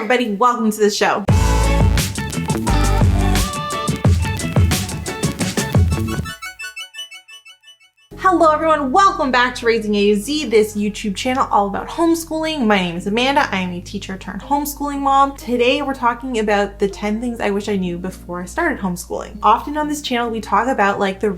everybody, welcome to the show. Hello everyone, welcome back to Raising A to Z, this YouTube channel all about homeschooling. My name is Amanda, I am a teacher-turned-homeschooling mom. Today we're talking about the 10 things I wish I knew before I started homeschooling. Often on this channel we talk about like the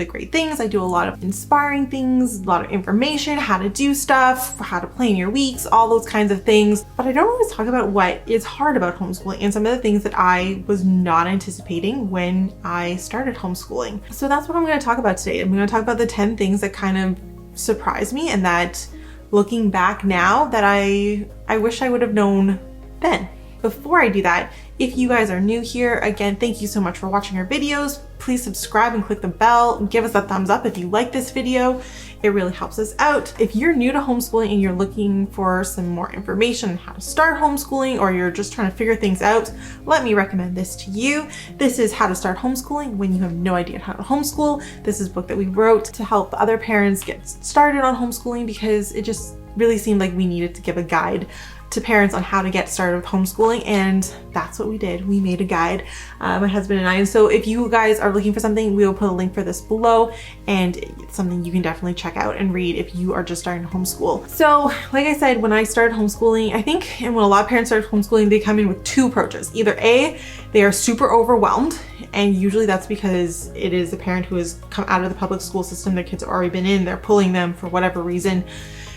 great things. I do a lot of inspiring things, a lot of information, how to do stuff, how to plan your weeks, all those kinds of things. But I don't always talk about what is hard about homeschooling and some of the things that I was not anticipating when I started homeschooling. So that's what I'm going to talk about today. I'm going to talk about the 10 things that kind of surprised me and that looking back now that I wish I would have known then. Before I do that, if you guys are new here, again, thank you so much for watching our videos. Please subscribe and click the bell. Give us a thumbs up if you like this video. It really helps us out. If you're new to homeschooling and you're looking for some more information on how to start homeschooling, or you're just trying to figure things out, let me recommend this to you. This is How to Start Homeschooling When You Have No Idea How to Homeschool. This is a book that we wrote to help other parents get started on homeschooling because it just really seemed like we needed to give a guide to parents on how to get started with homeschooling, and that's what we did. We made a guide, my husband and I. And so if you guys are looking for something, we will put a link for this below, and it's something you can definitely check out and read if you are just starting to homeschool. So like I said, when I started homeschooling, I think, and when a lot of parents start homeschooling, they come in with two approaches. Either A, they are super overwhelmed, and usually that's because it is a parent who has come out of the public school system, their kids have already been in, they're pulling them for whatever reason.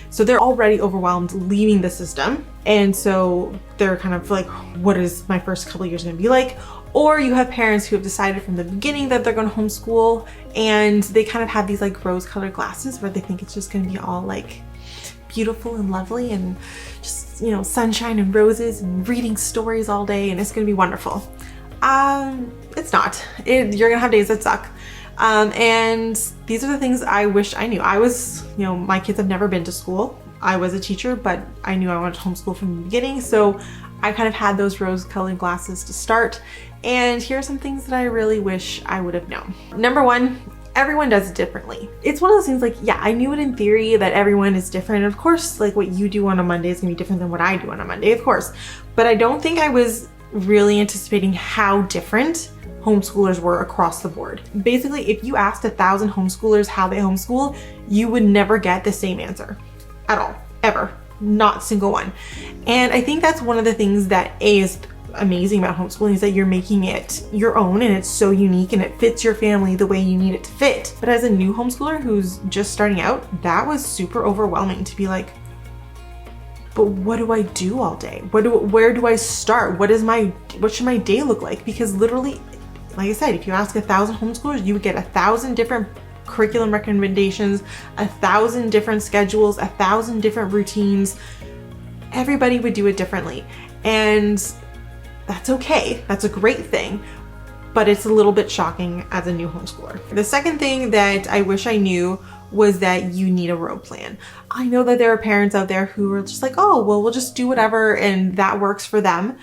So they're already overwhelmed leaving the system. And so they're kind of like, what is my first couple years gonna be like? Or you have parents who have decided from the beginning that they're gonna homeschool, and they kind of have these like rose-colored glasses where they think it's just gonna be all like beautiful and lovely and just, you know, sunshine and roses and reading stories all day and it's gonna be wonderful. It's not. You're gonna have days that suck. And these are the things I wish I knew. I was, you know, my kids have never been to school. I was a teacher, but I knew I wanted to homeschool from the beginning. So I kind of had those rose-colored glasses to start. And here are some things that I really wish I would have known. Number one, everyone does it differently. It's one of those things like, yeah, I knew it in theory that everyone is different. Of course, like what you do on a Monday is gonna be different than what I do on a Monday, of course. But I don't think I was really anticipating how different homeschoolers were across the board. Basically, if you asked 1,000 homeschoolers how they homeschool, you would never get the same answer at all, ever, not a single one. And I think that's one of the things that is amazing about homeschooling is that you're making it your own and it's so unique and it fits your family the way you need it to fit. But as a new homeschooler who's just starting out, that was super overwhelming to be like, but what do I do all day? Where do I start? What should my day look like? Because literally, like I said, if you ask 1,000 homeschoolers, you would get 1,000 different curriculum recommendations, 1,000 different schedules, 1,000 different routines. Everybody would do it differently. And that's okay. That's a great thing. But it's a little bit shocking as a new homeschooler. The second thing that I wish I knew was that you need a road plan. I know that there are parents out there who are just like, oh, well, we'll just do whatever and that works for them.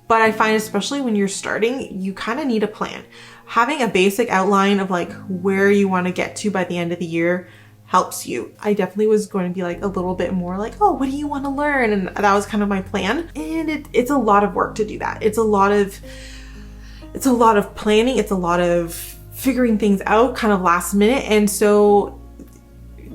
But I find especially when you're starting, you kind of need a plan. Having a basic outline of like where you want to get to by the end of the year helps you. I definitely was going to be like a little bit more like, oh, what do you want to learn? And that was kind of my plan. And it's a lot of work to do that. It's a lot of planning. It's a lot of figuring things out kind of last minute. And so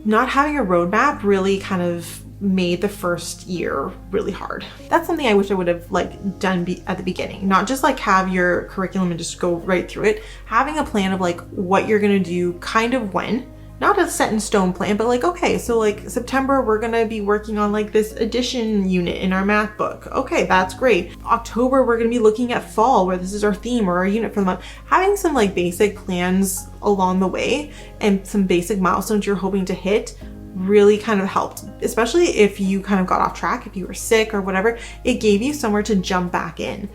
not having a roadmap really kind of made the first year really hard. That's something I wish I would have like done at the beginning, not just like have your curriculum and just go right through it. Having a plan of like what you're gonna do kind of when, not a set in stone plan, but like, okay, so like September, we're gonna be working on like this addition unit in our math book. Okay, that's great. October, we're gonna be looking at fall where this is our theme or our unit for the month. Having some like basic plans along the way and some basic milestones you're hoping to hit really kind of helped, especially if you kind of got off track, if you were sick or whatever, it gave you somewhere to jump back in.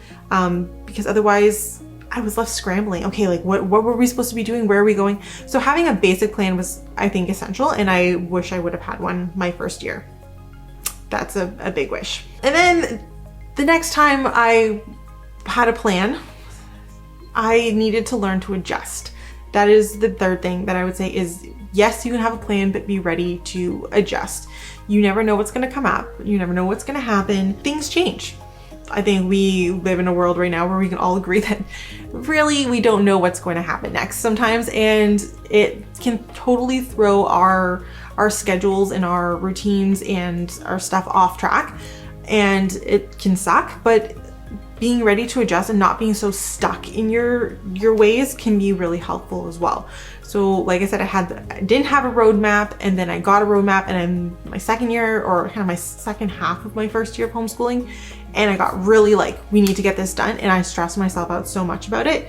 Because otherwise I was left scrambling. Okay, like what were we supposed to be doing? Where are we going? So having a basic plan was, I think, essential, and I wish I would have had one my first year. That's a big wish. And then the next time I had a plan, I needed to learn to adjust. That is the third thing that I would say is, yes, you can have a plan, but be ready to adjust. You never know what's gonna come up. You never know what's gonna happen. Things change. I think we live in a world right now where we can all agree that really we don't know what's going to happen next sometimes, and it can totally throw our schedules and our routines and our stuff off track, and it can suck, but being ready to adjust and not being so stuck in your ways can be really helpful as well. So like I said, I didn't have a roadmap, and then I got a roadmap, and then my second year, or kind of my second half of my first year of homeschooling, and I got really like, we need to get this done, and I stressed myself out so much about it.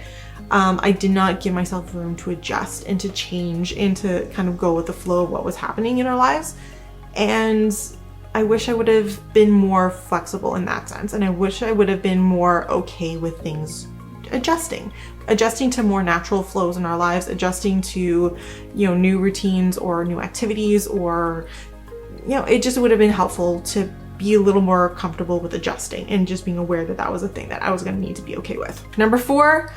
I did not give myself room to adjust and to change and to kind of go with the flow of what was happening in our lives. And I wish I would have been more flexible in that sense, and I wish I would have been more okay with things adjusting to more natural flows in our lives, adjusting to, new routines or new activities, or, it just would have been helpful to be a little more comfortable with adjusting and just being aware that that was a thing that I was going to need to be okay with. Number 4,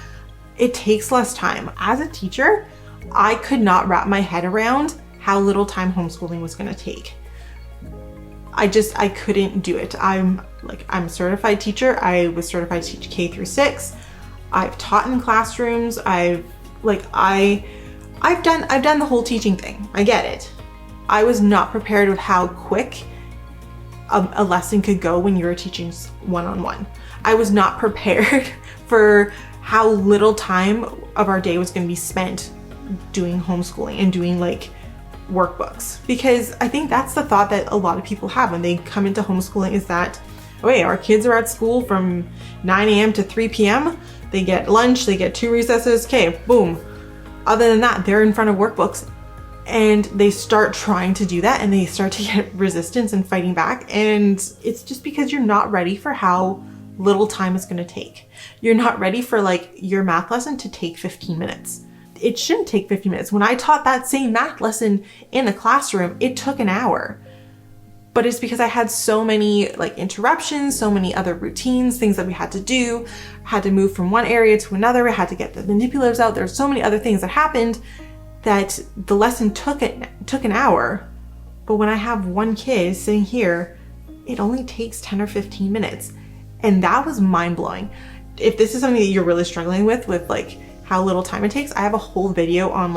it takes less time. As a teacher, I could not wrap my head around how little time homeschooling was going to take. I couldn't do it. I'm a certified teacher. I was certified to teach K through 6. I've taught in classrooms. I've done the whole teaching thing. I get it. I was not prepared with how quick a lesson could go when you were teaching one-on-one. I was not prepared for how little time of our day was going to be spent doing homeschooling and doing workbooks, because I think that's the thought that a lot of people have when they come into homeschooling, is that, okay, our kids are at school from 9 a.m. to 3 p.m. They get lunch, they get 2 recesses, okay, boom. Other than that, they're in front of workbooks, and they start trying to do that, and they start to get resistance and fighting back. And it's just because you're not ready for how little time it's going to take. You're not ready for your math lesson to take 15 minutes. It shouldn't take 15 minutes. When I taught that same math lesson in the classroom, it took an hour. But it's because I had so many interruptions, so many other routines, things that we had to do, had to move from one area to another, I had to get the manipulatives out. There's so many other things that happened that the lesson took an hour. But when I have one kid sitting here, it only takes 10 or 15 minutes. And that was mind-blowing. If this is something that you're really struggling with how little time it takes, I have a whole video on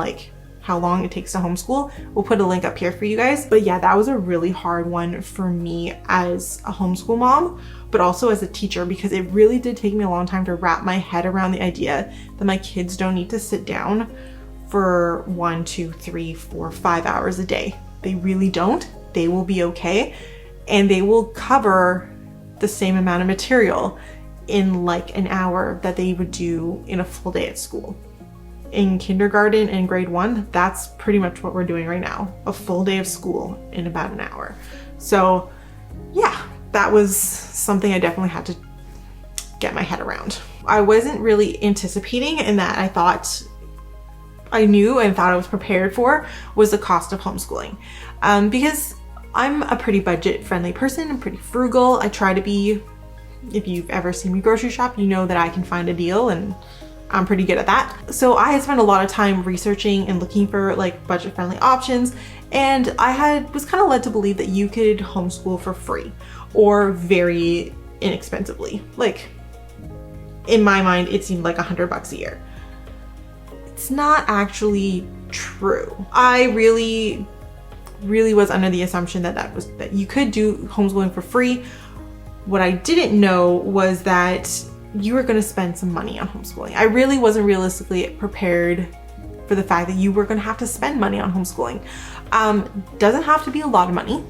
how long it takes to homeschool. We'll put a link up here for you guys. But yeah, that was a really hard one for me as a homeschool mom, but also as a teacher, because it really did take me a long time to wrap my head around the idea that my kids don't need to sit down for 1, 2, 3, 4, 5 hours a day. They really don't. They will be okay, and they will cover the same amount of material in an hour that they would do in a full day at school. In kindergarten and grade 1, that's pretty much what we're doing right now. A full day of school in about an hour. So yeah, that was something I definitely had to get my head around. I wasn't really anticipating, and that I thought I knew and thought I was prepared for, was the cost of homeschooling. Because I'm a pretty budget friendly person. I'm pretty frugal. I try to be. If you've ever seen me grocery shop, you know that I can find a deal, and I'm pretty good at that. So I had spent a lot of time researching and looking for budget friendly options, and I was kind of led to believe that you could homeschool for free or very inexpensively. In my mind, it seemed like $100 a year. It's not actually true. I really was under the assumption that you could do homeschooling for free. What I didn't know was that you were going to spend some money on homeschooling. I really wasn't realistically prepared for the fact that you were going to have to spend money on homeschooling. Doesn't have to be a lot of money,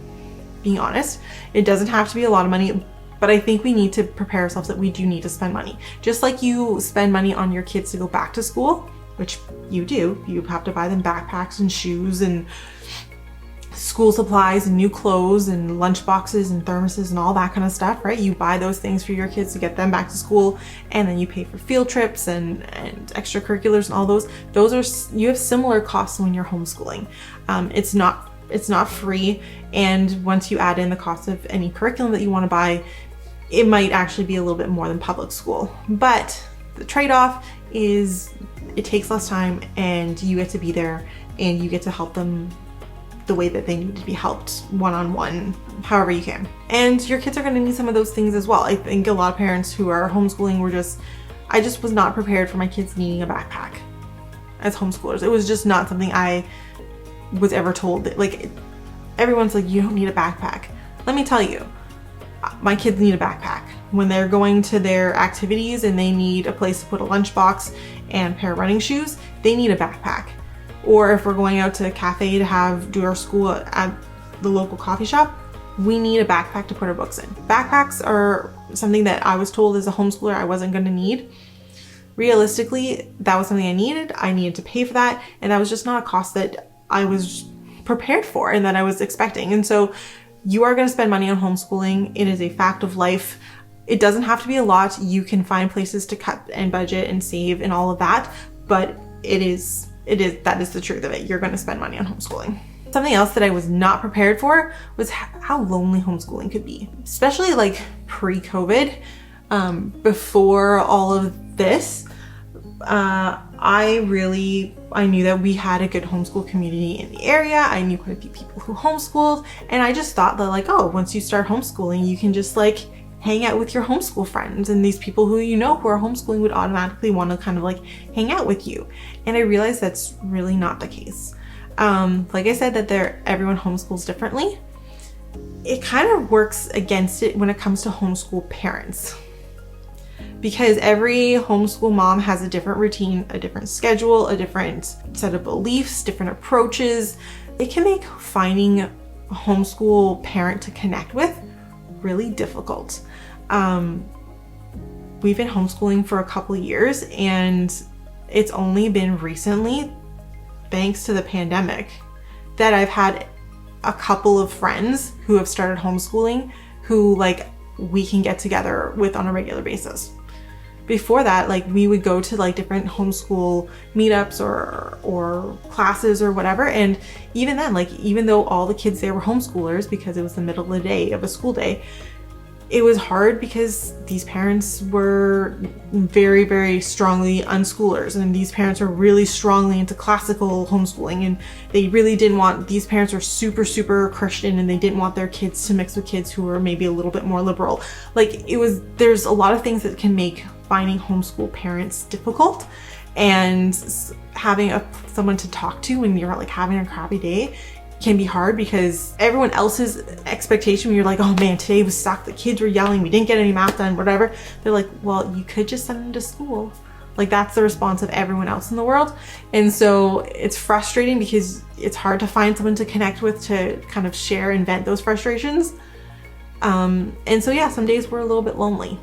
being honest. It doesn't have to be a lot of money, but I think we need to prepare ourselves that we do need to spend money. Just like you spend money on your kids to go back to school, which you do. You have to buy them backpacks and shoes and school supplies and new clothes and lunch boxes and thermoses and all that kind of stuff, right? You buy those things for your kids to get them back to school, and then you pay for field trips and extracurriculars and all those. You have similar costs when you're homeschooling. It's not free, and once you add in the cost of any curriculum that you want to buy, it might actually be a little bit more than public school. But the trade-off is it takes less time, and you get to be there, and you get to help them the way that they need to be helped one-on-one, however you can. And your kids are going to need some of those things as well. I think a lot of parents who are homeschooling I just was not prepared for my kids needing a backpack as homeschoolers. It was just not something I was ever told. Like, everyone's like, you don't need a backpack. Let me tell you, my kids need a backpack. When they're going to their activities and they need a place to put a lunchbox and a pair of running shoes, they need a backpack. Or if we're going out to a cafe to do our school at the local coffee shop, we need a backpack to put our books in. Backpacks are something that I was told as a homeschooler I wasn't going to need. Realistically, that was something I needed. I needed to pay for that, and that was just not a cost that I was prepared for and that I was expecting. And so you are going to spend money on homeschooling. It is a fact of life. It doesn't have to be a lot. You can find places to cut and budget and save and all of that, but that is the truth of it. You're going to spend money on homeschooling. Something else that I was not prepared for was how lonely homeschooling could be, especially like pre-COVID. Before all of this, I knew that we had a good homeschool community in the area. I knew quite a few people who homeschooled, and I just thought that like, oh, once you start homeschooling, you can just like hang out with your homeschool friends, and these people who who are homeschooling would automatically want to kind of like hang out with you. And I realized that's really not the case. Like I said, that everyone homeschools differently. It kind of works against it when it comes to homeschool parents, because every homeschool mom has a different routine, a different schedule, a different set of beliefs, different approaches. It can make finding a homeschool parent to connect with really difficult. We've been homeschooling for a couple of years, and it's only been recently, thanks to the pandemic, that I've had a couple of friends who have started homeschooling who like we can get together with on a regular basis. Before that, like we would go to like different homeschool meetups or classes or whatever, and even then, like even though all the kids there were homeschoolers because it was the middle of the day of a school day, it was hard because these parents were very, very strongly unschoolers, and these parents are really strongly into classical homeschooling, and they really didn't want, these parents are super, super Christian, and they didn't want their kids to mix with kids who were maybe a little bit more liberal. Like there's a lot of things that can make finding homeschool parents difficult, and having someone to talk to when you're like having a crappy day can be hard, because everyone else's expectation, you're like, oh man, today was sucked, the kids were yelling, we didn't get any math done, whatever. They're like, well, you could just send them to school. Like that's the response of everyone else in the world. And so it's frustrating because it's hard to find someone to connect with, to kind of share and vent those frustrations. And so yeah, some days were a little bit lonely,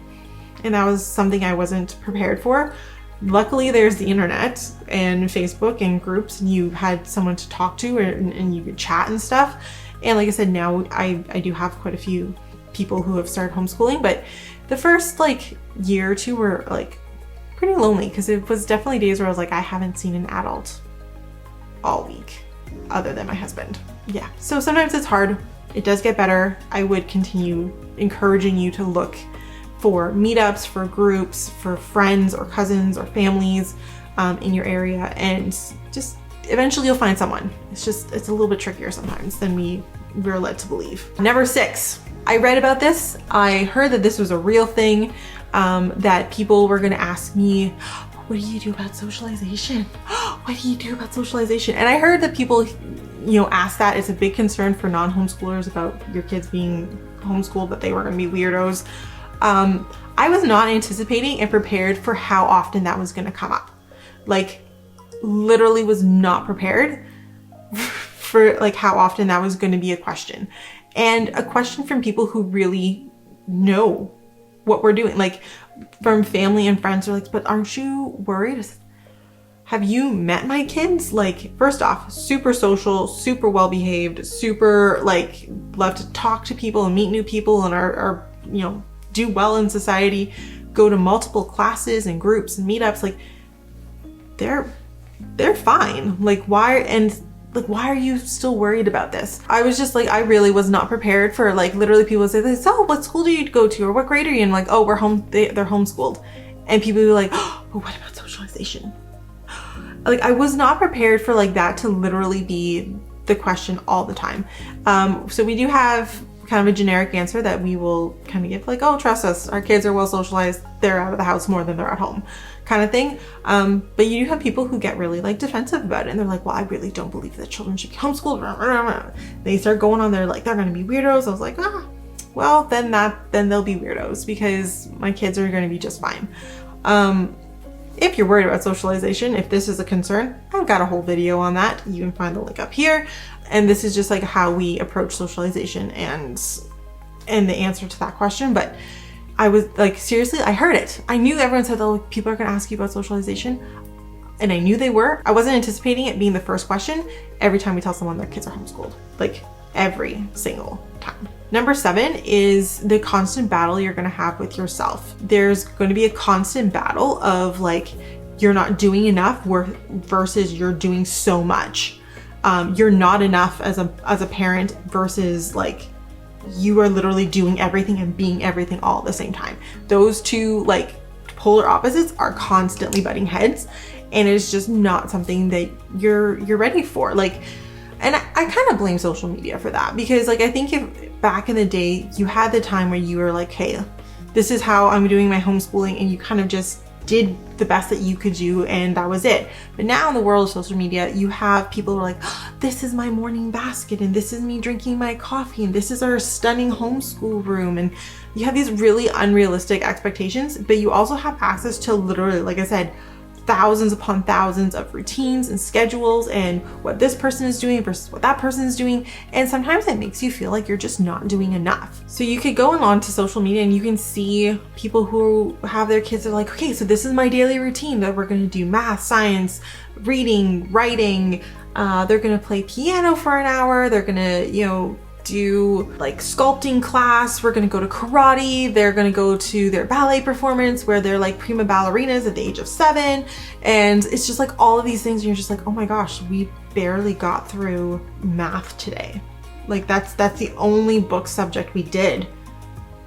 and that was something I wasn't prepared for. Luckily, there's the internet and Facebook and groups, and you had someone to talk to, and you could chat and stuff. And like I said, now I do have quite a few people who have started homeschooling, but the first like year or two were like pretty lonely, because it was definitely days where I was like, I haven't seen an adult all week other than my husband. Yeah, so sometimes it's hard. It does get better. I would continue encouraging you to look for meetups, for groups, for friends or cousins or families in your area, and just eventually you'll find someone. It's a little bit trickier sometimes than we're led to believe. Number 6, I read about this. I heard that this was a real thing, that people were gonna ask me, what do you do about socialization? What do you do about socialization? And I heard that people, ask that. It's a big concern for non-homeschoolers about your kids being homeschooled, that they were gonna be weirdos. I was not anticipating and prepared for how often that was going to come up. Like, literally was not prepared for like how often that was going to be a question, and a question from people who really know what we're doing. Like from family and friends are like, but aren't you worried? Have you met my kids? Like, first off, super social, super well behaved, super like love to talk to people and meet new people, and are do well in society, go to multiple classes and groups and meetups. Like they're fine. Like why are you still worried about this? I was just like, I really was not prepared for like literally people say this, oh, what school do you go to, or what grade are you in? Like, oh, they're homeschooled. And people were like, oh, but what about socialization? Like I was not prepared for like that to literally be the question all the time. So we do have kind of a generic answer that we will kind of give, like, oh, trust us, our kids are well socialized, they're out of the house more than they're at home, kind of thing. But you do have people who get really like defensive about it, and they're like, well, I really don't believe that children should be homeschooled. They start going on there like they're going to be weirdos. I was like, well, then they'll be weirdos, because my kids are going to be just fine. If you're worried about socialization, if this is a concern, I've got a whole video on that. You can find the link up here. And this is just like how we approach socialization and the answer to that question. But I was like, seriously, I heard it. I knew everyone said, oh, people are going to ask you about socialization. And I knew they were. I wasn't anticipating it being the first question every time we tell someone their kids are homeschooled. Like every single time. Number 7 is the constant battle you're going to have with yourself. There's going to be a constant battle of like, you're not doing enough versus you're doing so much. You're not enough as a parent versus like you are literally doing everything and being everything all at the same time. Those two like polar opposites are constantly butting heads, and it's just not something that you're ready for. Like, and I kind of blame social media for that, because like I think if back in the day you had the time where you were like, hey, this is how I'm doing my homeschooling, and you kind of just did the best that you could do, and that was it. But now in the world of social media, you have people who are like, oh, this is my morning basket, and this is me drinking my coffee, and this is our stunning homeschool room. And you have these really unrealistic expectations, but you also have access to literally, like I said, thousands upon thousands of routines and schedules and what this person is doing versus what that person is doing. And sometimes it makes you feel like you're just not doing enough. So you could go on to social media and you can see people who have their kids are like, okay, so this is my daily routine that we're going to do math, science, reading, writing. They're going to play piano for an hour. They're going to, do like sculpting class. We're going to go to karate. They're going to go to their ballet performance where they're like prima ballerinas at the age of 7. And it's just like all of these things. And you're just like, oh my gosh, we barely got through math today. Like that's the only book subject we did.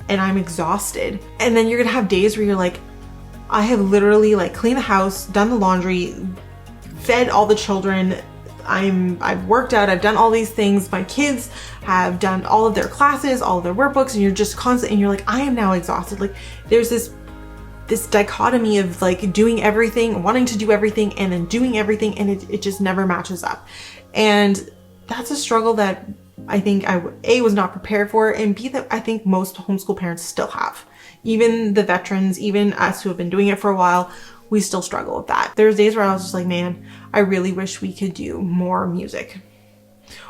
And I'm exhausted. And then you're going to have days where you're like, I have literally like cleaned the house, done the laundry, fed all the children. I've worked out, I've done all these things. My kids have done all of their classes, all of their workbooks, and you're just constant, and you're like, I am now exhausted. Like there's this dichotomy of like doing everything, wanting to do everything, and then doing everything, and it just never matches up. And that's a struggle that I think I was not prepared for, and B, that I think most homeschool parents still have. Even the veterans, even us who have been doing it for a while, we still struggle with that. There's days where I was just like, man, I really wish we could do more music.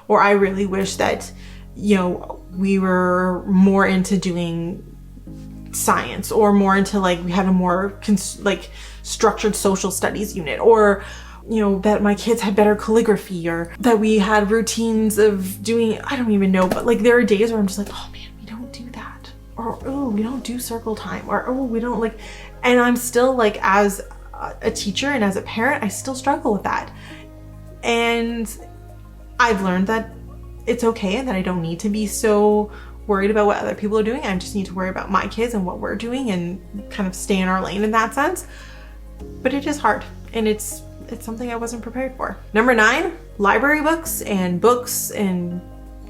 Or I really wish that, we were more into doing science, or more into like, we had a more structured social studies unit, or, that my kids had better calligraphy, or that we had routines of doing, I don't even know, but like there are days where I'm just like, oh man, we don't do that. Or, oh, we don't do circle time, or, oh, we don't like, and I'm still like, as a teacher and as a parent, I still struggle with that. And I've learned that it's okay and that I don't need to be so worried about what other people are doing. I just need to worry about my kids and what we're doing and kind of stay in our lane in that sense. But it is hard, and it's something I wasn't prepared for. Number 9, library books and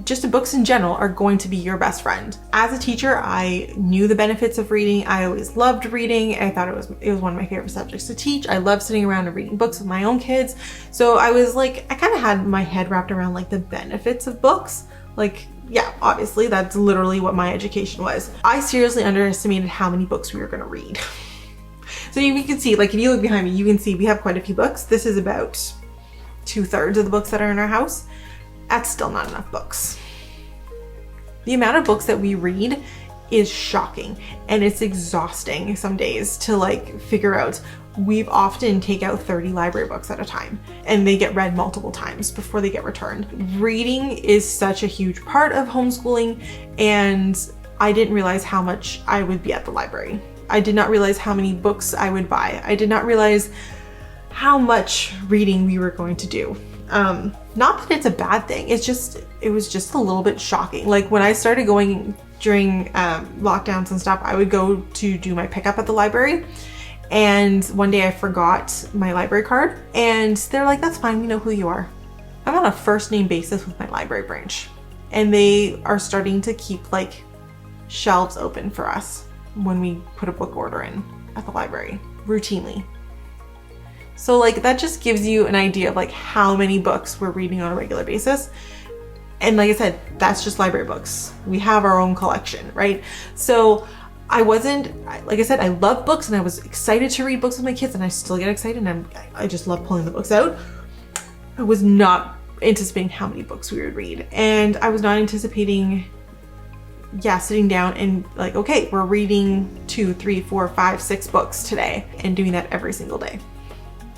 just books in general are going to be your best friend. As a teacher, I knew the benefits of reading. I always loved reading. I thought it was one of my favorite subjects to teach. I love sitting around and reading books with my own kids. So I was like, I kind of had my head wrapped around like the benefits of books. Like, yeah, obviously that's literally what my education was. I seriously underestimated how many books we were going to read. So you can see, like if you look behind me, you can see we have quite a few books. This is about 2/3 of the books that are in our house. That's still not enough books. The amount of books that we read is shocking, and it's exhausting some days to like figure out. We've often take out 30 library books at a time, and they get read multiple times before they get returned. Reading is such a huge part of homeschooling, and I didn't realize how much I would be at the library. I did not realize how many books I would buy. I did not realize how much reading we were going to do. Not that it's a bad thing. It was just a little bit shocking. Like when I started going during lockdowns and stuff, I would go to do my pickup at the library. And one day I forgot my library card, and they're like, that's fine, we know who you are. I'm on a first name basis with my library branch, and they are starting to keep like shelves open for us when we put a book order in at the library routinely. So like that just gives you an idea of like how many books we're reading on a regular basis. And like I said, that's just library books. We have our own collection, right? So I wasn't, like I said, I love books and I was excited to read books with my kids, and I still get excited, and I just love pulling the books out. I was not anticipating how many books we would read. And I was not anticipating, sitting down and like, okay, we're reading 2, 3, 4, 5, 6 books today, and doing that every single day.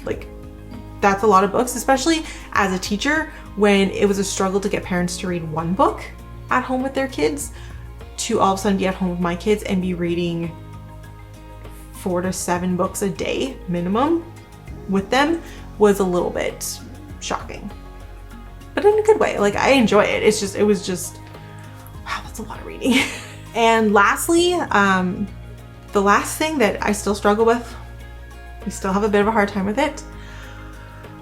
Like, that's a lot of books, especially as a teacher, when it was a struggle to get parents to read one book at home with their kids, to all of a sudden be at home with my kids and be reading 4 to 7 books a day minimum with them was a little bit shocking, but in a good way. Like, I enjoy it. It was just, wow, that's a lot of reading. And lastly, the last thing that I still struggle with, we still have a bit of a hard time with it,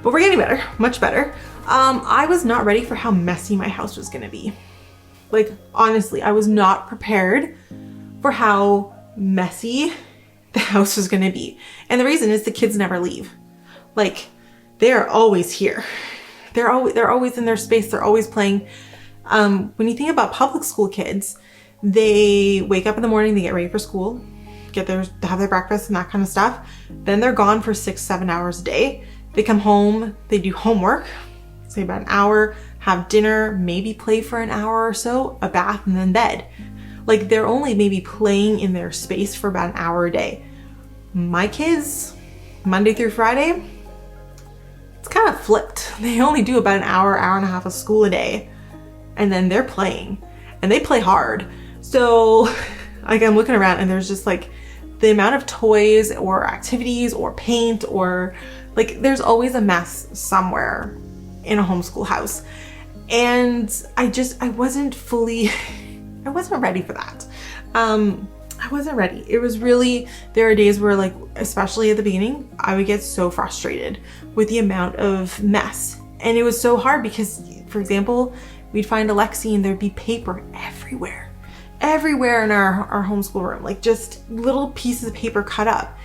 but we're getting better, much better. I was not ready for how messy my house was gonna be. Like, honestly, I was not prepared for how messy the house was gonna be. And the reason is the kids never leave. Like, they are always here. They're always in their space. They're always playing. When you think about public school kids, they wake up in the morning, they get ready for school, have their breakfast and that kind of stuff. Then they're gone for 6-7 hours a day. They come home, they do homework, say about an hour, have dinner, maybe play for an hour or so, a bath, and then bed. Like, they're only maybe playing in their space for about an hour a day. My kids, Monday through Friday, it's kind of flipped. They only do about an hour, hour and a half of school a day, and then they're playing, and they play hard. So like, I'm looking around and there's just like the amount of toys or activities or paint, or like, there's always a mess somewhere in a homeschool house. And I wasn't ready for that. I wasn't ready. It was really, there are days where, like, especially at the beginning, I would get so frustrated with the amount of mess. And it was so hard because, for example, we'd find Alexi and there'd be paper everywhere in our homeschool room, like just little pieces of paper cut up.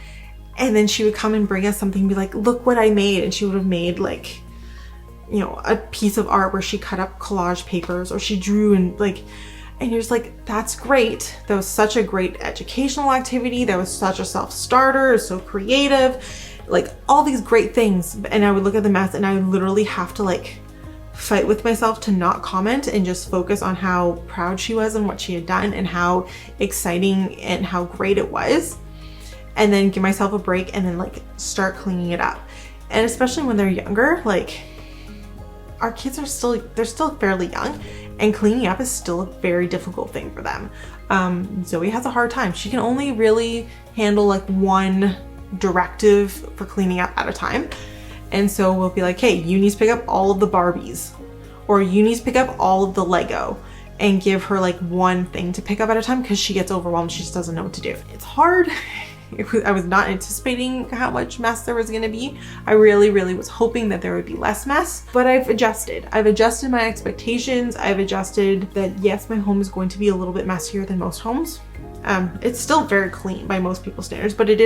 And then she would come and bring us something and be like, look what I made. And she would have made like, you know, a piece of art where she cut up collage papers, or she drew, and like, and you're just like, that's great. That was such a great educational activity. That was such a self-starter. It was so creative, like all these great things. And I would look at the mess and I would literally have to like fight with myself to not comment and just focus on how proud she was and what she had done and how exciting and how great it was. And then give myself a break and then like start cleaning it up. And especially when they're younger, like, our kids are they're still fairly young, and cleaning up is still a very difficult thing for them. Zoe has a hard time. She can only really handle like one directive for cleaning up at a time. And so we'll be like, hey, you need to pick up all of the Barbies, or you need to pick up all of the Lego, and give her like one thing to pick up at a time, because she gets overwhelmed. She just doesn't know what to do. It's hard. I was not anticipating how much mess there was gonna be. I really, really was hoping that there would be less mess, but I've adjusted. I've adjusted my expectations. I've adjusted that, yes, my home is going to be a little bit messier than most homes. It's still very clean by most people's standards, but it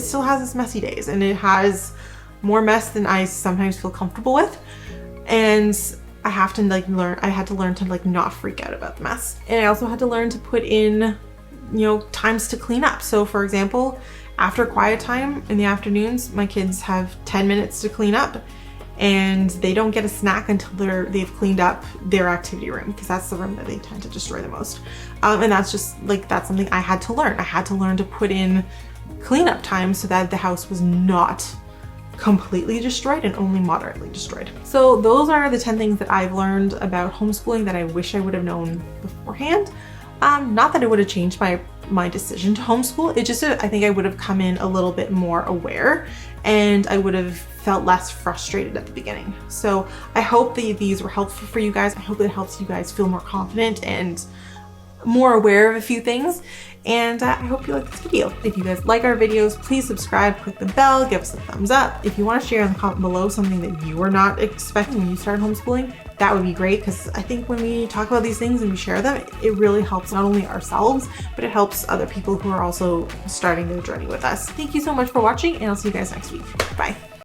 still has its messy days, and it has more mess than I sometimes feel comfortable with. And I have to like I had to learn to like not freak out about the mess. And I also had to learn to put in, you know, times to clean up. So for example, after quiet time in the afternoons, my kids have 10 minutes to clean up, and they don't get a snack until they've cleaned up their activity room, because that's the room that they tend to destroy the most. And that's just like, that's something I had to learn. I had to learn to put in cleanup time so that the house was not completely destroyed and only moderately destroyed. So those are the 10 things that I've learned about homeschooling that I wish I would have known beforehand. Not that it would have changed my decision to homeschool. It just, I think I would have come in a little bit more aware, and I would have felt less frustrated at the beginning. So I hope that these were helpful for you guys. I hope it helps you guys feel more confident and more aware of a few things. And I hope you like this video. If you guys like our videos, please subscribe, click the bell, give us a thumbs up. If you want to share in the comment below something that you were not expecting when you started homeschooling, that would be great, because I think when we talk about these things and we share them, it really helps not only ourselves, but it helps other people who are also starting their journey with us. Thank you so much for watching, and I'll see you guys next week. Bye.